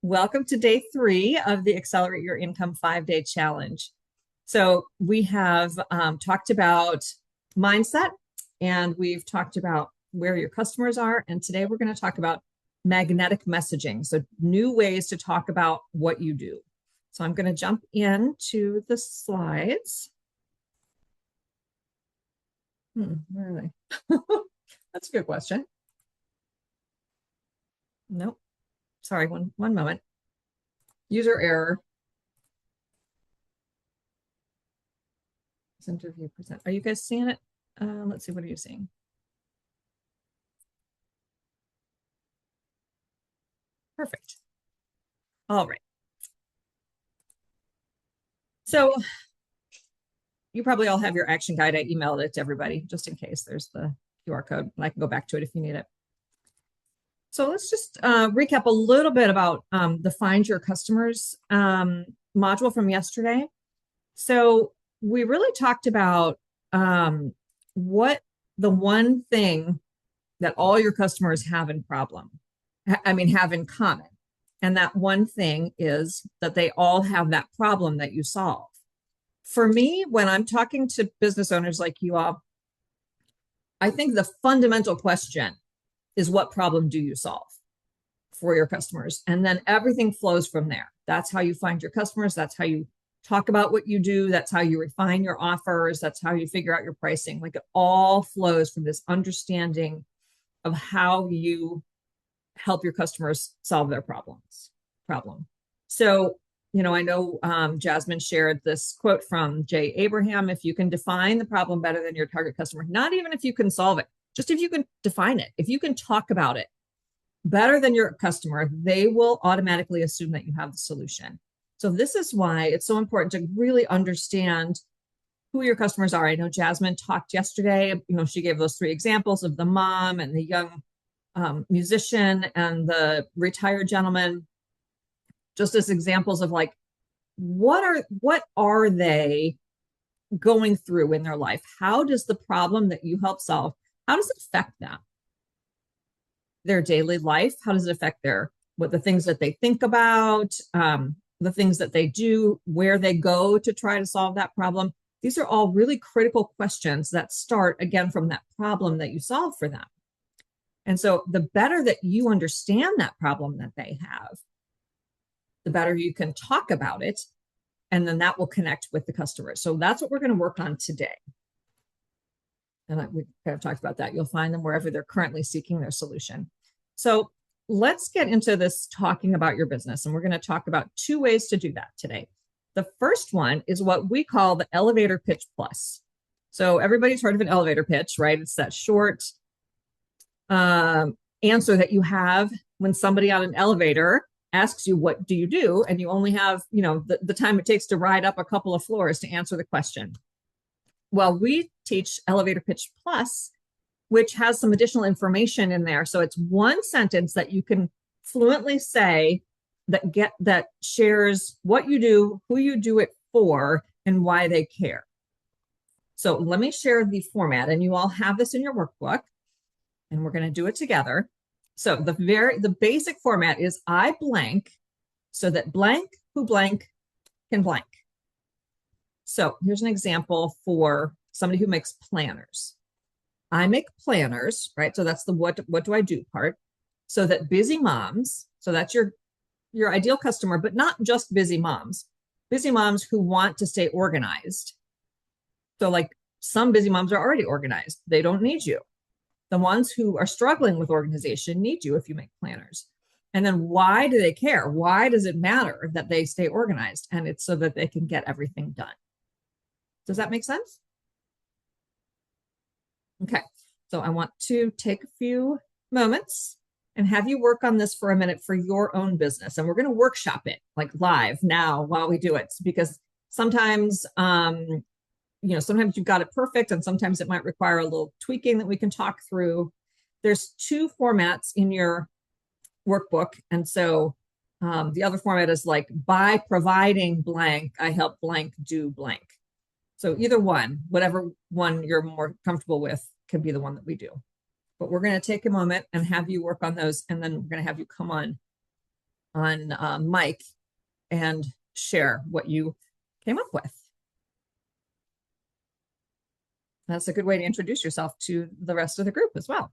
Welcome to day 3 of the Accelerate Your Income 5-day challenge. So we have talked about mindset, and we've talked about where your customers are. And today we're going to talk about magnetic messaging. So new ways to talk about what you do. So I'm going to jump into the slides. Where are they? That's a good question. Nope. Sorry, one moment. User error. Interview present. Are you guys seeing it? Let's see. What are you seeing? Perfect. All right. So you probably all have your action guide. I emailed it to everybody just in case. There's the QR code, and I can go back to it if you need it. So let's just recap a little bit about the Find Your Customers module from yesterday. So we really talked about what the one thing that all your customers have in common. And that one thing is that they all have that problem that you solve. For me, when I'm talking to business owners like you all, I think the fundamental question is, what problem do you solve for your customers? And then everything flows from there. That's how you find your customers. That's how you talk about what you do. That's how you refine your offers. That's how you figure out your pricing. Like, it all flows from this understanding of how you help your customers solve their problem. So, I know Jasmine shared this quote from Jay Abraham: if you can define the problem better than your target customer, not even if you can solve it, just if you can define it, if you can talk about it better than your customer, they will automatically assume that you have the solution. So this is why it's so important to really understand who your customers are. I know Jasmine talked yesterday, she gave those 3 examples of the mom and the young musician and the retired gentleman, just as examples of like, what are they going through in their life? How does the problem that you help solve, how does it affect them? Their daily life? How does it affect the things that they think about, the things that they do, where they go to try to solve that problem? These are all really critical questions that start, again, from that problem that you solve for them. And so the better that you understand that problem that they have, the better you can talk about it, and then that will connect with the customer. So that's what we're going to work on today. And we kind of talked about that. You'll find them wherever they're currently seeking their solution. So let's get into this talking about your business. And we're going to talk about 2 ways to do that today. The first one is what we call the elevator pitch plus. So everybody's heard of an elevator pitch, right? It's that short answer that you have when somebody on an elevator asks you, what do you do? And you only have, the time it takes to ride up a couple of floors to answer the question. Well, we teach Elevator Pitch Plus, which has some additional information in there. So it's one sentence that you can fluently say that shares what you do, who you do it for, and why they care. So let me share the format, and you all have this in your workbook, and we're going to do it together. So the basic format is I blank so that blank who blank can blank. So here's an example for somebody who makes planners. I make planners, right? So that's the what do I do part. So that busy moms, so that's your ideal customer, but not just busy moms who want to stay organized. So like, some busy moms are already organized. They don't need you. The ones who are struggling with organization need you if you make planners. And then why do they care? Why does it matter that they stay organized? And it's so that they can get everything done. Does that make sense? Okay, so I want to take a few moments and have you work on this for a minute for your own business. And we're going to workshop it like live now while we do it, because sometimes, sometimes you've got it perfect, and sometimes it might require a little tweaking that we can talk through. There's 2 formats in your workbook. And so the other format is like, by providing blank, I help blank do blank. So either one, whatever one you're more comfortable with, can be the one that we do. But we're going to take a moment and have you work on those, and then we're going to have you come on mic and share what you came up with. That's a good way to introduce yourself to the rest of the group as well.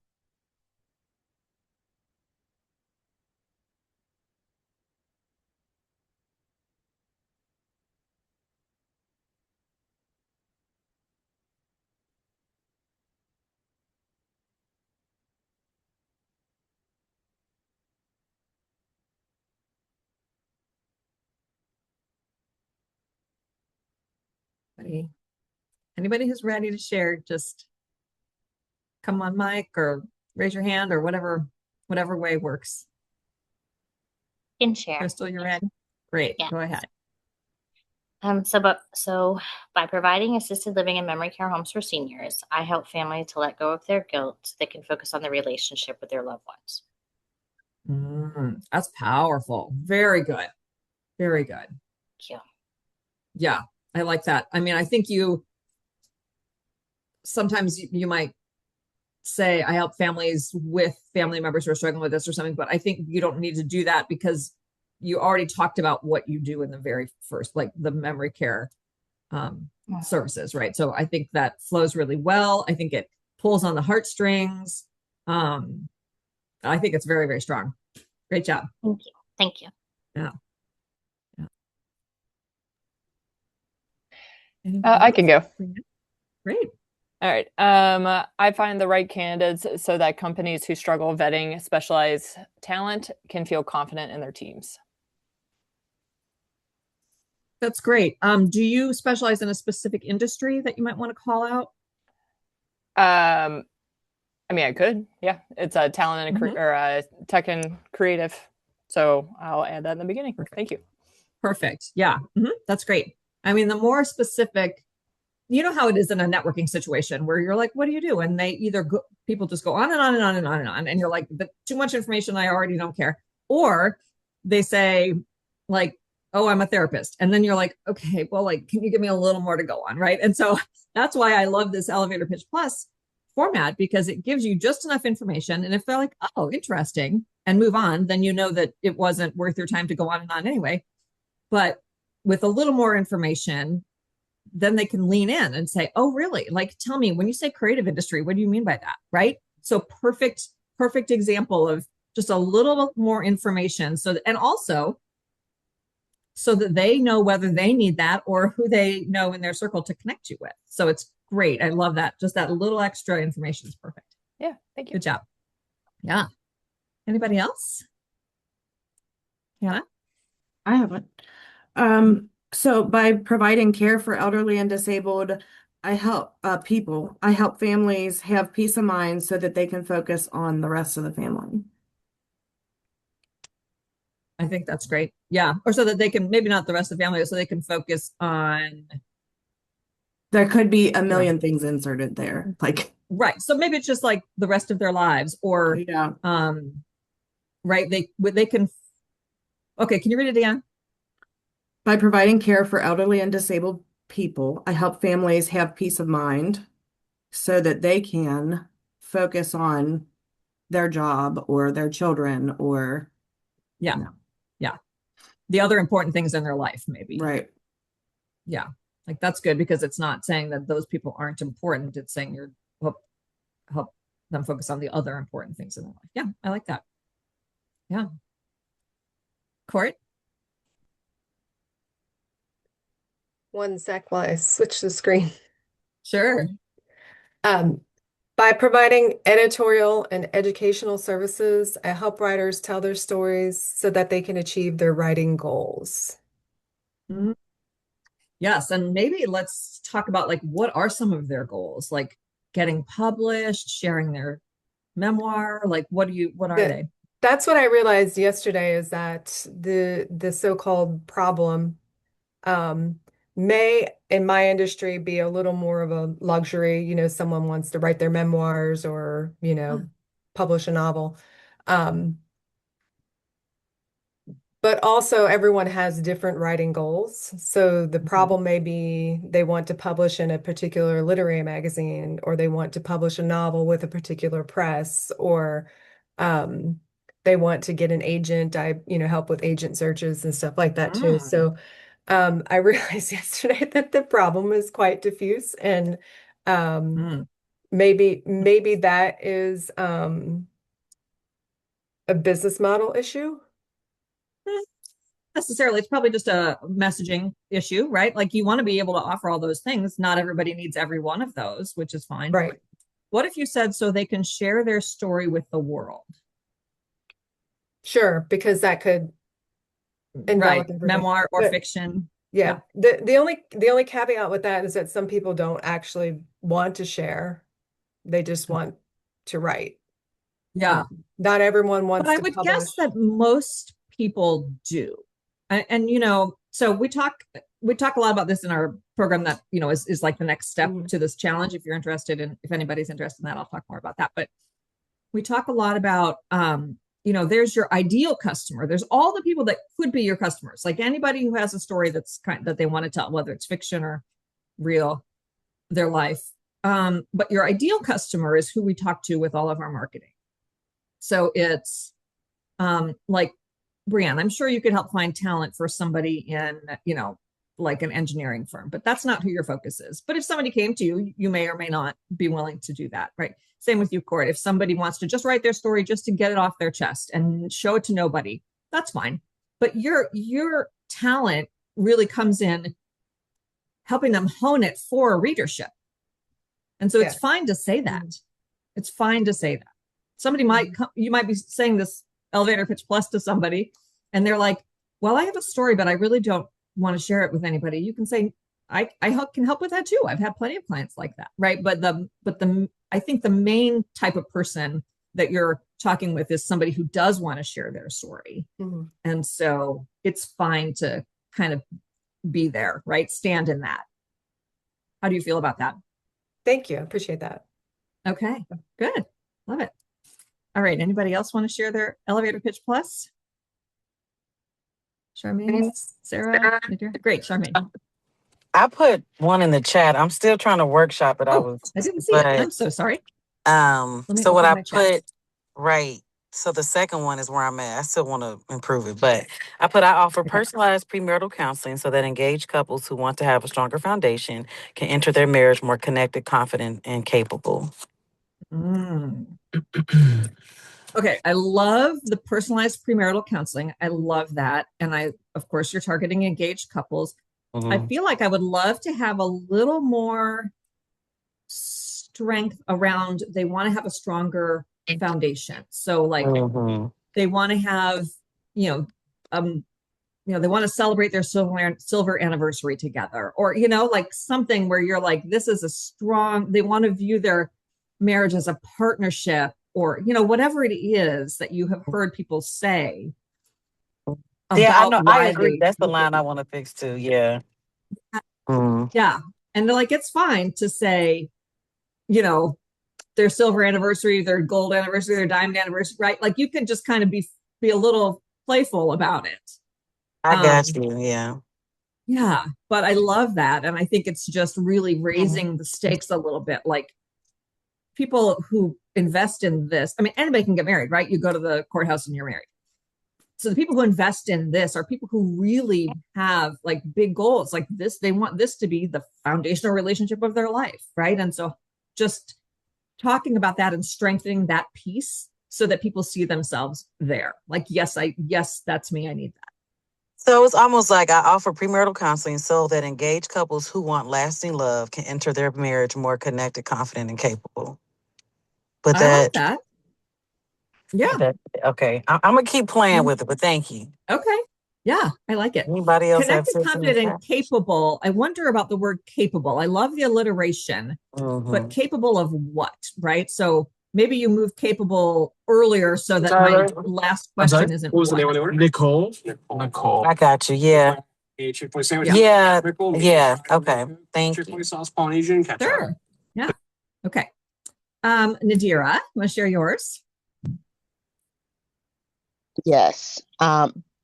Anybody who's ready to share, just come on mic or raise your hand or whatever way works. Can share. Crystal, you're ready? Great. Yeah. Go ahead. So by providing assisted living and memory care homes for seniors, I help families to let go of their guilt so they can focus on the relationship with their loved ones. That's powerful. Very good. Very good. Thank you. Yeah, I like that. I mean, I think sometimes you might say, I help families with family members who are struggling with this or something, but I think you don't need to do that because you already talked about what you do in the very first, like the memory care services, right? So I think that flows really well. I think it pulls on the heartstrings. I think it's very, very strong. Great job. Thank you. Thank you. Yeah. I can go. Great. All right. I find the right candidates so that companies who struggle vetting specialized talent can feel confident in their teams. That's great. Do you specialize in a specific industry that you might want to call out? I mean, I could. Yeah, it's a talent and or tech and creative. So I'll add that in the beginning. Perfect. Thank you. Perfect. Yeah, that's great. I mean, the more specific, you know how it is in a networking situation where you're like, what do you do? And they either people just go on and on and on and on and on. And you're like, but too much information. I already don't care. Or they say like, oh, I'm a therapist. And then you're like, okay, well, like, can you give me a little more to go on? Right. And so that's why I love this Elevator Pitch Plus format, because it gives you just enough information. And if they're like, oh, interesting, and move on, then you know that it wasn't worth your time to go on and on anyway. But with a little more information, then they can lean in and say, oh, really? Like, tell me, when you say creative industry, what do you mean by that? Right. So perfect example of just a little more information. So, and also so that they know whether they need that or who they know in their circle to connect you with. So it's great. I love that. Just that little extra information is perfect. Yeah. Thank you. Good job. Yeah. Anybody else? Hannah? I haven't. So by providing care for elderly and disabled, I help I help families have peace of mind so that they can focus on the rest of the family. I think that's great. Yeah. Or so that they can, maybe not the rest of the family, so they can focus on. There could be a million things inserted there. Like, right. So maybe it's just like the rest of their lives, or, right. They can, okay. Can you read it again? By providing care for elderly and disabled people, I help families have peace of mind so that they can focus on their job or their children or. Yeah. Yeah. The other important things in their life, maybe. Right. Yeah. Like that's good, because it's not saying that those people aren't important. It's saying you're help them focus on the other important things in their life. Yeah. I like that. Yeah. Court? One sec while I switch the screen. Sure. By providing editorial and educational services, I help writers tell their stories so that they can achieve their writing goals. Yes. And maybe let's talk about like, what are some of their goals? Like getting published, sharing their memoir, like what are they? That's what I realized yesterday, is that the so-called problem may, in my industry, be a little more of a luxury. You know, someone wants to write their memoirs or, publish a novel. But also everyone has different writing goals. So the problem may be they want to publish in a particular literary magazine, or they want to publish a novel with a particular press, or they want to get an agent. I, help with agent searches and stuff like that too. Mm, So I realized yesterday that the problem is quite diffuse, and um, mm. maybe that is a business model issue. Necessarily, it's probably just a messaging issue, right? Like you want to be able to offer all those things. Not everybody needs every one of those, which is fine. Right. What if you said so they can share their story with the world? Sure, because that could Right. envelop everybody. Memoir or But fiction. Yeah. yeah, the only caveat with that is that some people don't actually want to share. They just want to write. Yeah. Not everyone But wants I to would publish. guess that most people do. And so we talk a lot about this in our program that, is like the next step Mhm. to this challenge. If you're interested in, if anybody's interested in that, I'll talk more about that. But we talk a lot about, there's your ideal customer. There's all the people that could be your customers, like anybody who has a story that they want to tell, whether it's fiction or real, their life. But your ideal customer is who we talk to with all of our marketing. So it's like Brianne, I'm sure you could help find talent for somebody in, like an engineering firm, but that's not who your focus is. But if somebody came to you, you may or may not be willing to do that, right? Same with you, Court. If somebody wants to just write their story just to get it off their chest and show it to nobody, that's fine. But your talent really comes in helping them hone it for readership. And so it's Yeah. fine to say that. It's fine to say that. Somebody you might be saying this elevator pitch plus to somebody, and they're like, well, I have a story, but I really don't want to share it with anybody. You can say, I can help with that too. I've had plenty of clients like that. Right. But I think the main type of person that you're talking with is somebody who does want to share their story. Mhm. And so it's fine to kind of be there, right? Stand in that. How do you feel about that? Thank you. I appreciate that. Okay, good. Love it. All right. Anybody else want to share their elevator pitch plus? Charmaine, Sarah, great, Charmaine. I put one in the chat. I'm still trying to workshop it. Oh, I didn't see it. I'm so sorry. So what open I my chat. put, right. So the second one is where I'm at. I still want to improve it, but I offer personalized premarital counseling so that engaged couples who want to have a stronger foundation can enter their marriage more connected, confident, and capable. Okay, I love the personalized premarital counseling. I love that. And of course, you're targeting engaged couples. I feel like I would love to have a little more strength around they want to have a stronger foundation. So like they want to have, they want to celebrate their silver anniversary together, or like something where you're like, this is they want to view their marriage as a partnership, or whatever it is that you have heard people say Yeah, I about know. I why agree. they That's the line I want to fix too. Yeah. Yeah. And they're like, it's fine to say, their silver anniversary, their gold anniversary, their diamond anniversary, right? Like you can just kind of be a little playful about it. I got you. Yeah. Yeah. But I love that. And I think it's just really raising the stakes a little bit. Like people who invest in this, I mean, anybody can get married, right? You go to the courthouse and you're married. So the people who invest in this are people who really have like big goals like this. They want this to be the foundational relationship of their life, right? And so just talking about that and strengthening that piece so that people see themselves there. Like, yes, that's me. I need that. So it's almost like I offer premarital counseling so that engaged couples who want lasting love can enter their marriage more connected, confident, and capable. But I like that. Yeah. Okay. I'm going to keep playing with it, but thank you. Okay. Yeah, I like it. Anybody else have Connected, confident, and capable. I wonder about the word capable. I love the alliteration, but capable of what, right? So maybe you move capable earlier so that my last question isn't what? Nicole. I got you. Yeah. Yeah. Yeah. Okay. Thank you. Sure. Yeah. Okay. Nadira, want to share yours? Yes.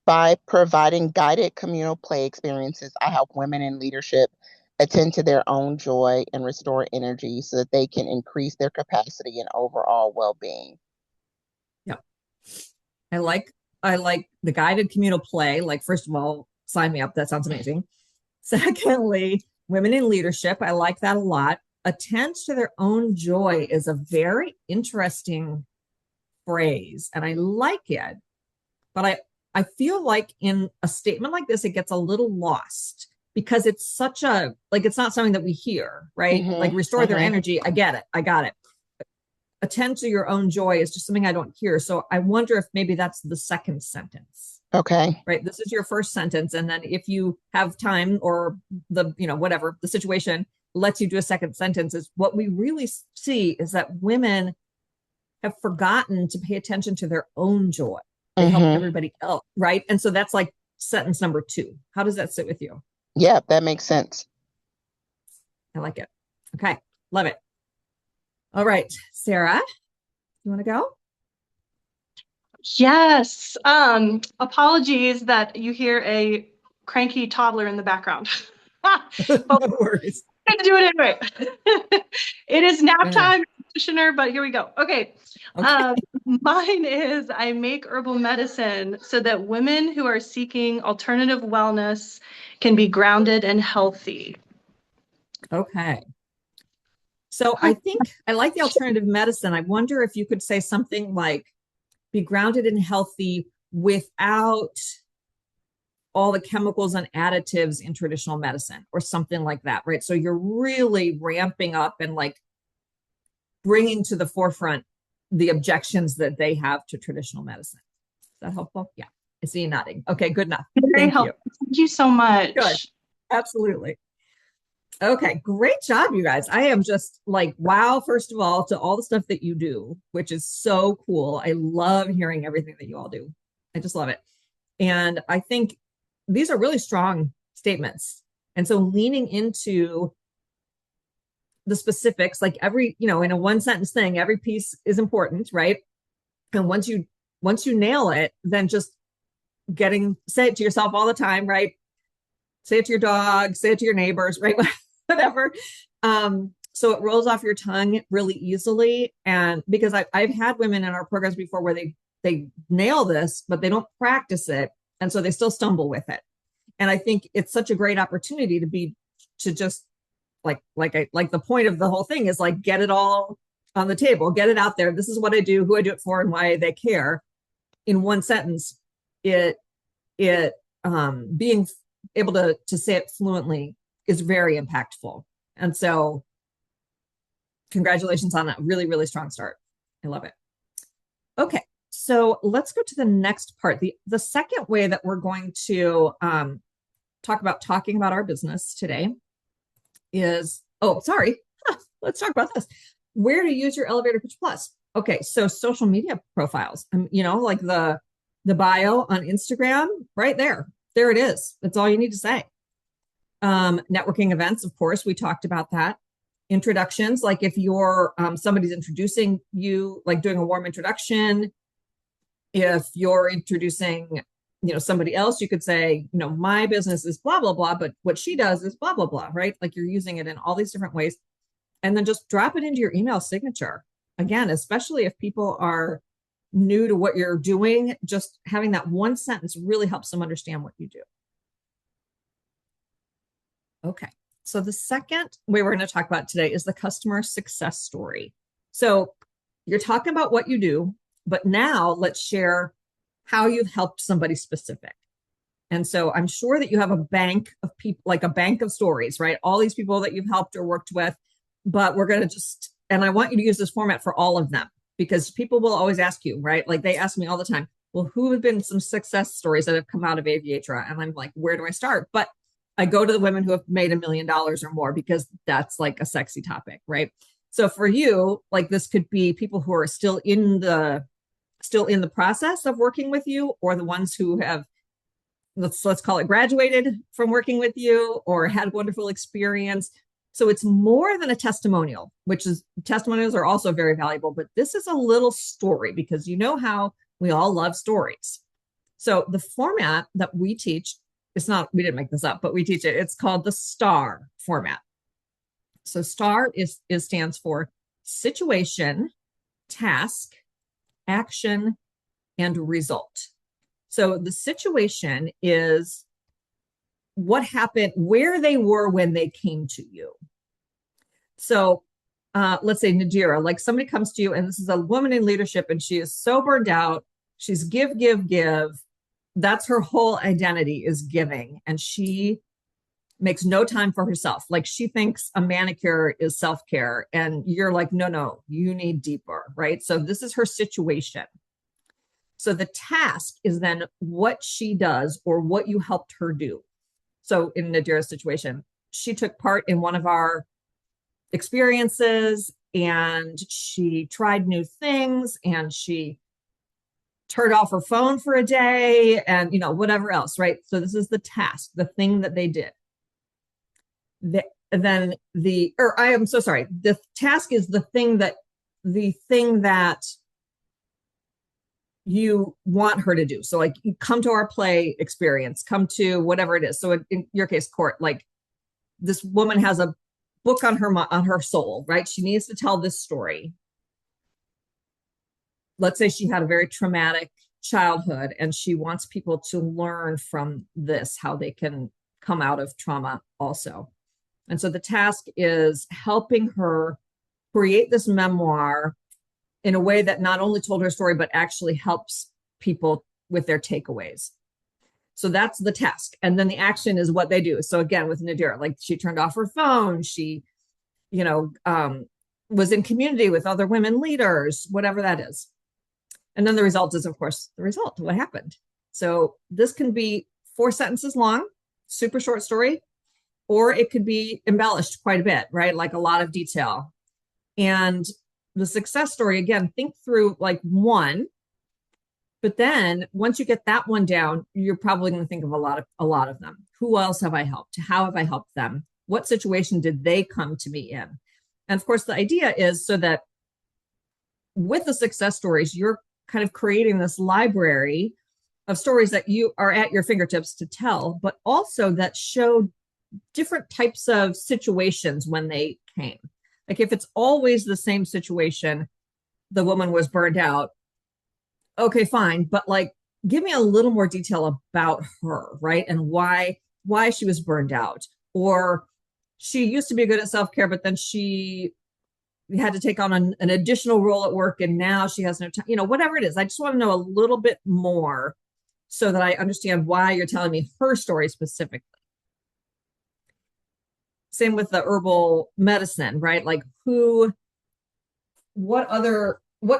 By providing guided communal play experiences, I help women in leadership attend to their own joy and restore energy so that they can increase their capacity and overall well-being. Yeah. I like I like the guided communal play. Like, first of all, sign me up. That sounds amazing. Secondly, women in leadership. I like that a lot. Attend to their own joy is a very interesting phrase, and I like it. But I feel like in a statement like this, it gets a little lost because it's such a, like, it's not something that we hear, right? Like, restore their energy. I get it. I got it. Attend to your own joy is just something I don't hear. So I wonder if maybe that's the second sentence. Okay. Right. This is your first sentence. And then if you have time, or the, whatever the situation lets you do a second sentence, is what we really see is that women have forgotten to pay attention to their own joy. They help everybody else. Right. And so that's like sentence number 2. How does that sit with you? Yeah, that makes sense. I like it. Okay. Love it. All right, Sarah, you want to go? Yes. Apologies that you hear a cranky toddler in the background. But No worries. we're going to do it anyway. It is nap time, practitioner, but here we go. Okay. Mine is I make herbal medicine so that women who are seeking alternative wellness can be grounded and healthy. Okay. So I think I like the alternative medicine. I wonder if you could say something like, be grounded and healthy without all the chemicals and additives in traditional medicine, or something like that, right? So you're really ramping up and like bringing to the forefront the objections that they have to traditional medicine. Is that helpful? Yeah. I see you nodding. Okay, good enough. Thank you. Thank you so much. Good. Absolutely. Okay, great job, you guys. I am just like, wow, first of all, to all the stuff that you do, which is so cool. I love hearing everything that you all do. I just love it. And I think these are really strong statements. And so leaning into the specifics, like every, in a one sentence thing, every piece is important, right? And once you nail it, then just say it to yourself all the time, right? Say it to your dog, say it to your neighbors, right? Whatever. So it rolls off your tongue really easily. And because I've had women in our programs before where they nail this, but they don't practice it. And so they still stumble with it. And I think it's such a great opportunity to just like the point of the whole thing is like, get it all on the table, get it out there. This is what I do, who I do it for, and why they care. In one sentence, being able to say it fluently is very impactful. And so congratulations on a really, really strong start. I love it. Okay, so let's go to the next part. The second way that we're going to talking about our business today is, let's talk about this. Where to use your elevator pitch plus. Okay, so social media profiles, like the bio on Instagram, right there. There it is. That's all you need to say. Networking events, of course, we talked about that. Introductions, like if you're somebody's introducing you, like doing a warm introduction. If you're introducing, somebody else, you could say, my business is blah, blah, blah, but what she does is blah, blah, blah, right? Like you're using it in all these different ways. And then just drop it into your email signature. Again, especially if people are new to what you're doing, just having that one sentence really helps them understand what you do. Okay, so the second way we're going to talk about today is the customer success story. So you're talking about what you do, but now let's share how you've helped somebody specific. And so I'm sure that you have a bank of people, like a bank of stories, right? All these people that you've helped or worked with, but we're going to and I want you to use this format for all of them, because people will always ask you, right? Like they ask me all the time, well, who have been some success stories that have come out of Aviatra? And I'm like, where do I start? But I go to the women who have made $1 million or more, because that's like a sexy topic, right? So for you, like this could be people who are still in the process of working with you, or the ones who have, let's call it, graduated from working with you or had wonderful experience. So it's more than a testimonial, testimonials are also very valuable, but this is a little story, because you know how we all love stories. So the format that we teach, we didn't make this up, but we teach it. It's called the STAR format. So STAR stands for situation, task, action, and result. So the situation is what happened, where they were when they came to you. So let's say Nadira, like somebody comes to you, and this is a woman in leadership, and she is so burned out. She's give. That's her whole identity, is giving. And she makes no time for herself. Like she thinks a manicure is self-care. And you're like, no, you need deeper, right? So this is her situation. So the task is then what she does or what you helped her do. So in Nadira's situation, she took part in one of our experiences and she tried new things and she turned off her phone for a day and, whatever else, right? So this is the task, the thing that they did. The task is the thing that you want her to do. So like you come to our play experience, come to whatever it is. So in your case, Court, like this woman has a book on her soul, right? She needs to tell this story. Let's say she had a very traumatic childhood and she wants people to learn from this, how they can come out of trauma also. And so the task is helping her create this memoir in a way that not only told her story, but actually helps people with their takeaways. So that's the task. And then the action is what they do. So again, with Nadira, like she turned off her phone. She, was in community with other women leaders, whatever that is. And then the result is, of course, the result, what happened. So this can be 4 sentences long, super short story, or it could be embellished quite a bit, right? Like a lot of detail. And the success story, again, think through like one, but then once you get that one down, you're probably going to think of a lot of them. Who else have I helped? How have I helped them? What situation did they come to me in? And of course, the idea is so that with the success stories, you're kind of creating this library of stories that you are at your fingertips to tell, but also that show different types of situations when they came. Like if it's always the same situation, the woman was burned out. Okay, fine. But like, give me a little more detail about her, right? And why she was burned out. Or she used to be good at self-care, but then she had to take on an additional role at work and now she has no time, whatever it is. I just want to know a little bit more so that I understand why you're telling me her story specifically. Same with the herbal medicine, right? Like what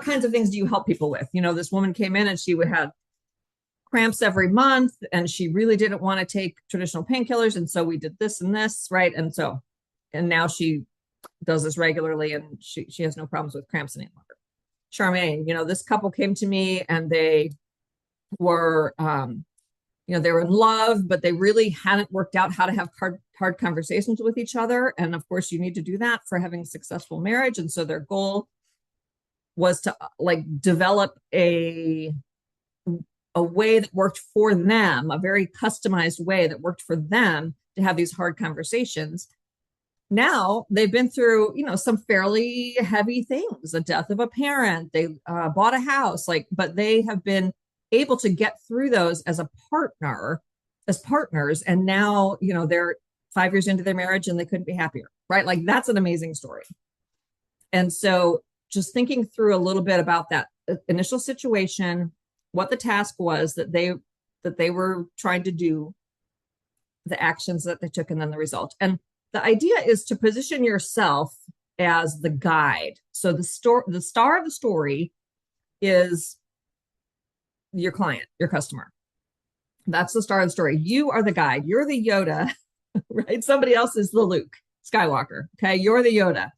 kinds of things do you help people with? This woman came in and she would have cramps every month and she really didn't want to take traditional painkillers. And so we did this and this, right? And now she does this regularly and she has no problems with cramps any longer. Charmaine, this couple came to me and they were, they were in love, but they really hadn't worked out how to have hard conversations with each other. And of course, you need to do that for having a successful marriage. And so their goal was to like develop a way that worked for them, a very customized way that worked for them to have these hard conversations. Now they've been through, some fairly heavy things, the death of a parent, they bought a house, but they have been able to get through those as partners. And now, they're 5 years into their marriage and they couldn't be happier, right? Like that's an amazing story. And so just thinking through a little bit about that initial situation, what the task was that they were trying to do, the actions that they took, and then the result. And the idea is to position yourself as the guide. So the star of the story is your client, your customer. That's the star of the story. You are the guide. You're the Yoda, right? Somebody else is the Luke Skywalker. Okay. You're the Yoda.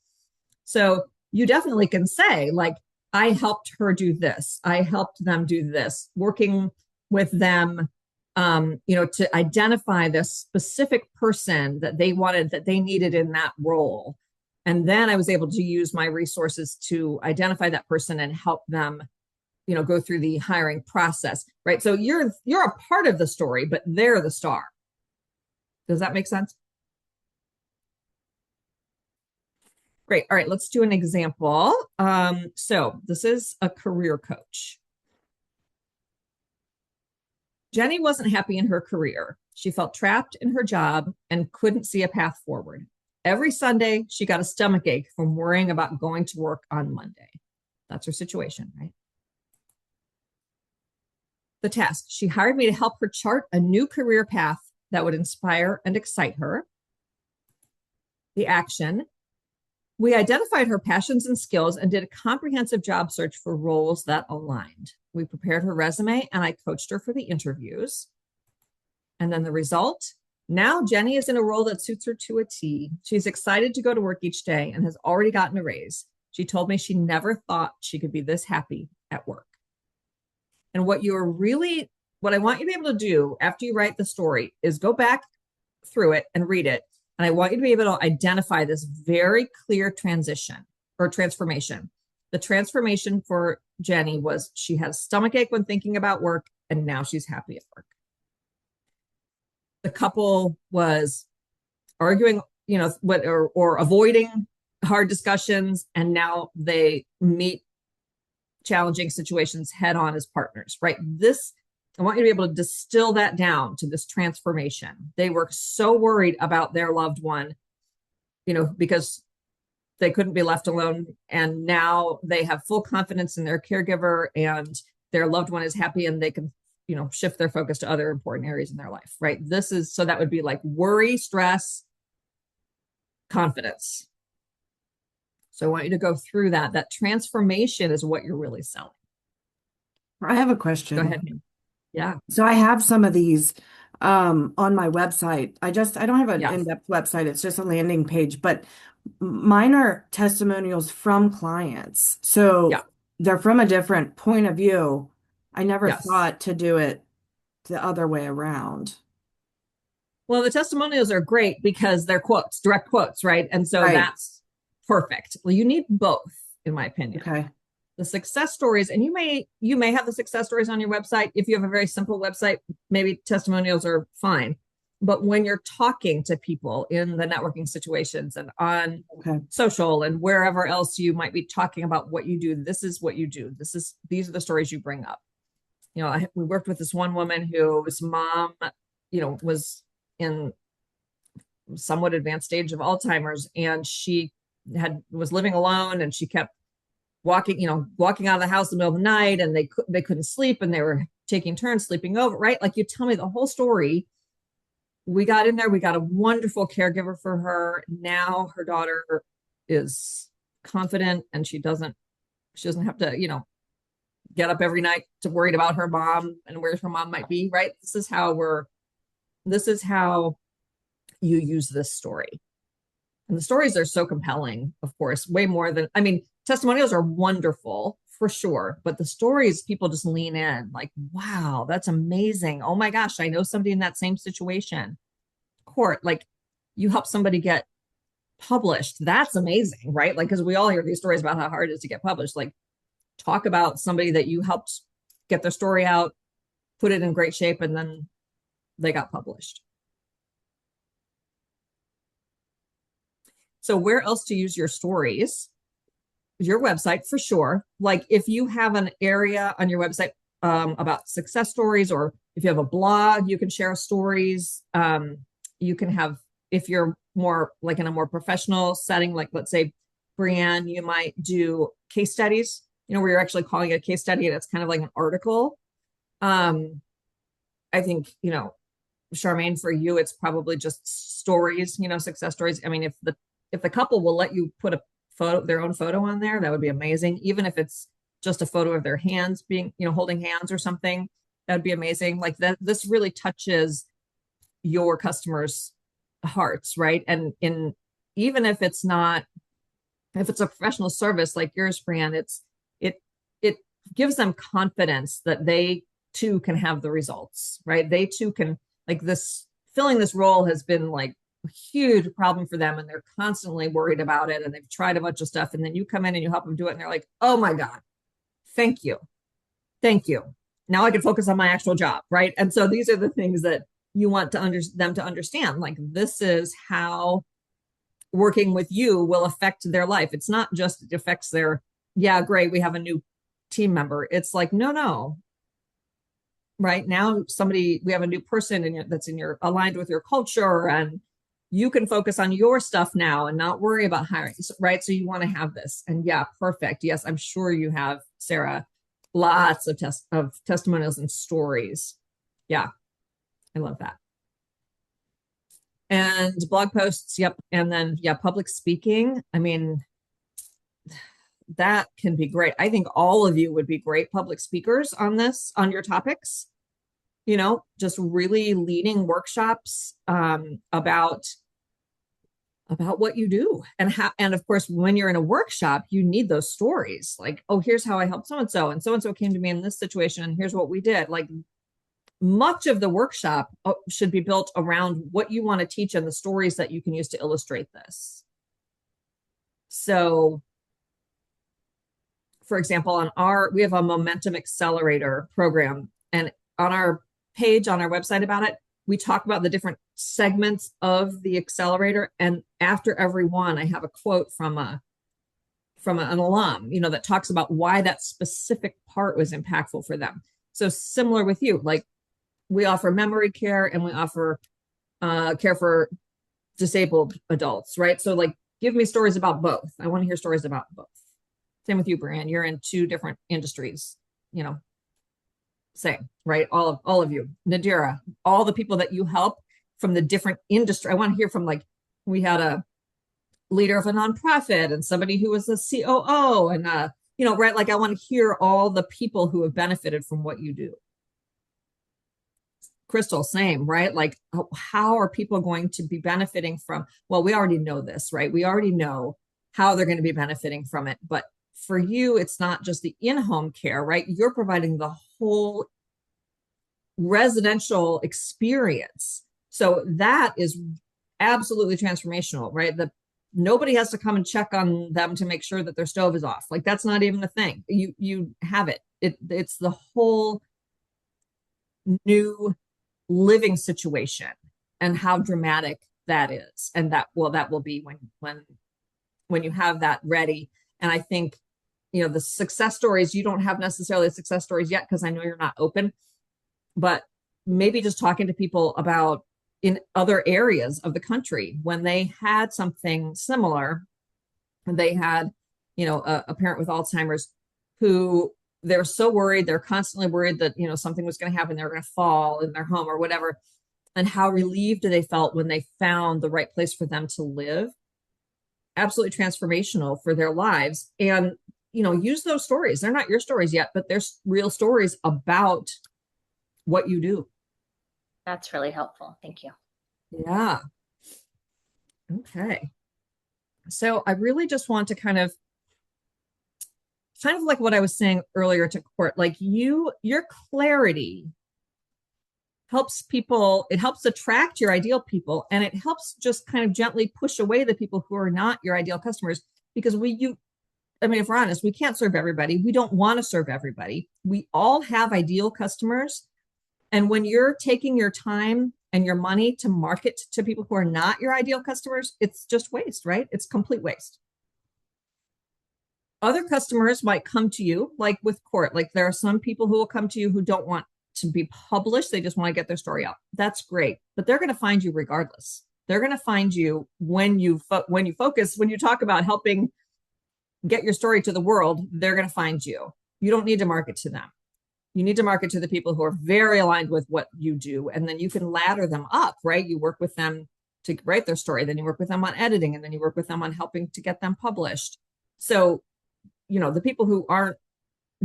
So you definitely can say like, I helped her do this. I helped them do this, working with them, to identify the specific person that they wanted, that they needed in that role. And then I was able to use my resources to identify that person and help them, go through the hiring process, right? So you're a part of the story, but they're the star. Does that make sense? Great. All right, let's do an example. So this is a career coach. Jenny wasn't happy in her career. She felt trapped in her job and couldn't see a path forward. Every Sunday, she got a stomach ache from worrying about going to work on Monday. That's her situation, right? The task: she hired me to help her chart a new career path that would inspire and excite her. The action: we identified her passions and skills and did a comprehensive job search for roles that aligned. We prepared her resume and I coached her for the interviews. And then the result: now Jenny is in a role that suits her to a T. She's excited to go to work each day and has already gotten a raise. She told me she never thought she could be this happy at work. And what I want you to be able to do after you write the story is go back through it and read it. And I want you to be able to identify this very clear transition or transformation. The transformation for Jenny was she had a stomachache when thinking about work, and now she's happy at work. The couple was arguing, or avoiding hard discussions, and now they meet challenging situations head on as partners, right? I want you to be able to distill that down to this transformation. They were so worried about their loved one, because they couldn't be left alone. And now they have full confidence in their caregiver and their loved one is happy and they can, shift their focus to other important areas in their life, right? So that would be like worry, stress, confidence. So I want you to go through that. That transformation is what you're really selling. I have a question. Go ahead. Yeah. So I have some of these on my website. I don't have an in-depth website. It's just a landing page, but mine are testimonials from clients. So they're from a different point of view. I never thought to do it the other way around. Well, the testimonials are great because they're quotes, direct quotes, right? And so that's perfect. Well, you need both, in my opinion. Okay. The success stories, and you may have the success stories on your website. If you have a very simple website, maybe testimonials are fine. But when you're talking to people in the networking situations and on social and wherever else you might be talking about what you do, this is what you do. These are the stories you bring up. We worked with this one woman whose mom, was in somewhat advanced stage of Alzheimer's, and she was living alone, and she kept walking out of the house in the middle of the night, and they couldn't sleep, and they were taking turns sleeping over, right? Like, you tell me the whole story. We got in there, we got a wonderful caregiver for her. Now her daughter is confident and she doesn't have to, get up every night to worried about her mom and where her mom might be, right? This is how you use this story. And the stories are so compelling, of course, way more than, testimonials are wonderful for sure, but the stories, people just lean in like, wow, that's amazing. Oh my gosh, I know somebody in that same situation. Court, like, you help somebody get published. That's amazing, right? Like, because we all hear these stories about how hard it is to get published. Like, talk about somebody that you helped get their story out, put it in great shape, and then they got published. So where else to use your stories? Your website, for sure. Like, if you have an area on your website about success stories, or if you have a blog, you can share stories. You can have, if you're more like in a more professional setting, like let's say Brianne, you might do case studies, where you're actually calling it a case study and it's kind of like an article. I think, Charmaine, for you, it's probably just stories, success stories. If the couple will let you put their own photo on there, that would be amazing. Even if it's just a photo of their hands being, holding hands or something, that'd be amazing. Like that, this really touches your customers' hearts, right? And even if it's a professional service like yours, Brianne, it gives them confidence that they too can have the results, right? They too can, like, filling this role has been like a huge problem for them, and they're constantly worried about it, and they've tried a bunch of stuff, and then you come in and you help them do it, and they're like, oh my God, thank you. Now I can focus on my actual job, right? And so these are the things that you want them to understand. Like, this is how working with you will affect their life. It's not just it affects their, yeah, great, we have a new team member. It's like, no, right? Now we have a new person that's aligned with your culture, and you can focus on your stuff now and not worry about hiring, right? So you want to have this. And yeah, perfect. Yes, I'm sure you have, Sarah, lots of testimonials and stories. Yeah, I love that. And blog posts, yep. And then, yeah, public speaking. I mean, that can be great. I think all of you would be great public speakers on your topics. Just really leading workshops about what you do, and of course, when you're in a workshop, you need those stories. Like, oh, here's how I helped so and so came to me in this situation, and here's what we did. Like, much of the workshop should be built around what you want to teach and the stories that you can use to illustrate this. So, for example, we have a Momentum Accelerator program, and on our page on our website about it, we talk about the different segments of the accelerator. And after every one, I have a quote from an alum, that talks about why that specific part was impactful for them. So similar with you, like, we offer memory care and we offer care for disabled adults, right? So, like, give me stories about both. I want to hear stories about both. Same with you, Brian. You're in 2 different industries, same, right? All of you, Nadira, all the people that you help from the different industry. I want to hear from, like, we had a leader of a nonprofit and somebody who was a COO, and right? Like, I want to hear all the people who have benefited from what you do. Crystal, same, right? Like, how are people going to be benefiting from, well, we already know this, right? We already know how they're going to be benefiting from it. But for you, it's not just the in-home care, right? You're providing the whole residential experience. So that is absolutely transformational, right? Nobody has to come and check on them to make sure that their stove is off. Like, that's not even a thing. You have it. It's the whole new living situation, and how dramatic that is. And that will be when you have that ready. And I think, the success stories, you don't have necessarily success stories yet, because I know you're not open, but maybe just talking to people about in other areas of the country when they had something similar. They had, a parent with Alzheimer's who they're so worried. They're constantly worried that, something was going to happen. They're going to fall in their home or whatever. And how relieved they felt when they found the right place for them to live. Absolutely transformational for their lives. And, use those stories. They're not your stories yet, but they're real stories about what you do. That's really helpful. Thank you. Yeah. Okay. So I really just want to kind of like what I was saying earlier to Court, like, your clarity helps people. It helps attract your ideal people, and it helps just kind of gently push away the people who are not your ideal customers. Because if we're honest, we can't serve everybody. We don't want to serve everybody. We all have ideal customers. And when you're taking your time and your money to market to people who are not your ideal customers, it's just waste, right? It's complete waste. Other customers might come to you, like with Court. Like, there are some people who will come to you who don't want to be published. They just want to get their story out. That's great. But they're going to find you regardless. They're going to find you when you talk about helping get your story to the world. They're going to find you. You don't need to market to them. You need to market to the people who are very aligned with what you do. And then you can ladder them up, right? You work with them to write their story. Then you work with them on editing, and then you work with them on helping to get them published. So, the people who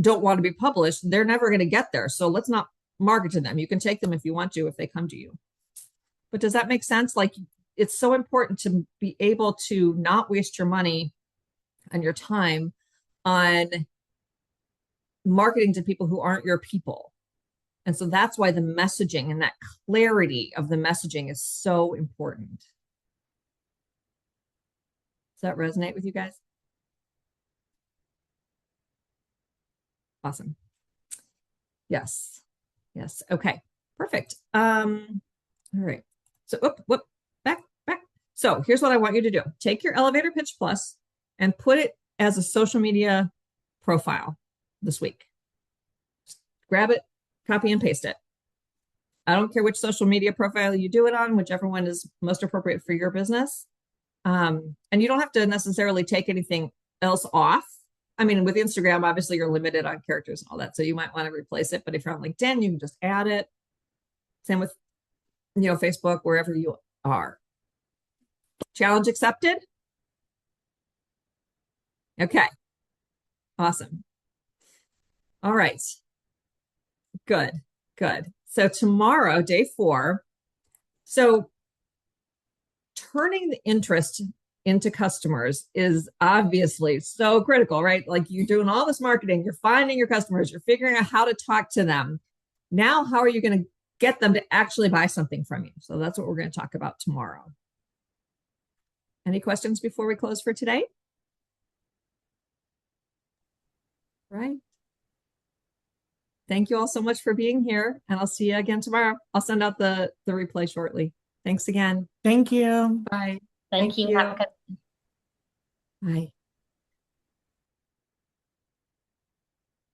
don't want to be published, they're never going to get there. So let's not market to them. You can take them if you want to, if they come to you. But does that make sense? Like, it's so important to be able to not waste your money and your time on marketing to people who aren't your people. And so that's why the messaging and that clarity of the messaging is so important. Does that resonate with you guys? Awesome. Yes. Okay. Perfect. All right. So, back. So here's what I want you to do. Take your Elevator Pitch Plus and put it as a social media profile this week. Just grab it, copy and paste it. I don't care which social media profile you do it on, whichever one is most appropriate for your business. And you don't have to necessarily take anything else off. I mean, with Instagram, obviously you're limited on characters and all that, so you might want to replace it. But if you're on LinkedIn, you can just add it. Same with, Facebook, wherever you are. Challenge accepted? Okay. Awesome. All right. Good. So tomorrow, day 4. So turning the interest into customers is obviously so critical, right? Like you're doing all this marketing, you're finding your customers, you're figuring out how to talk to them. Now, how are you going to get them to actually buy something from you? So that's what we're going to talk about tomorrow. Any questions before we close for today? Right. Thank you all so much for being here, and I'll see you again tomorrow. I'll send out the replay shortly. Thanks again. Thank you. Bye. Thank you. Have a good Bye.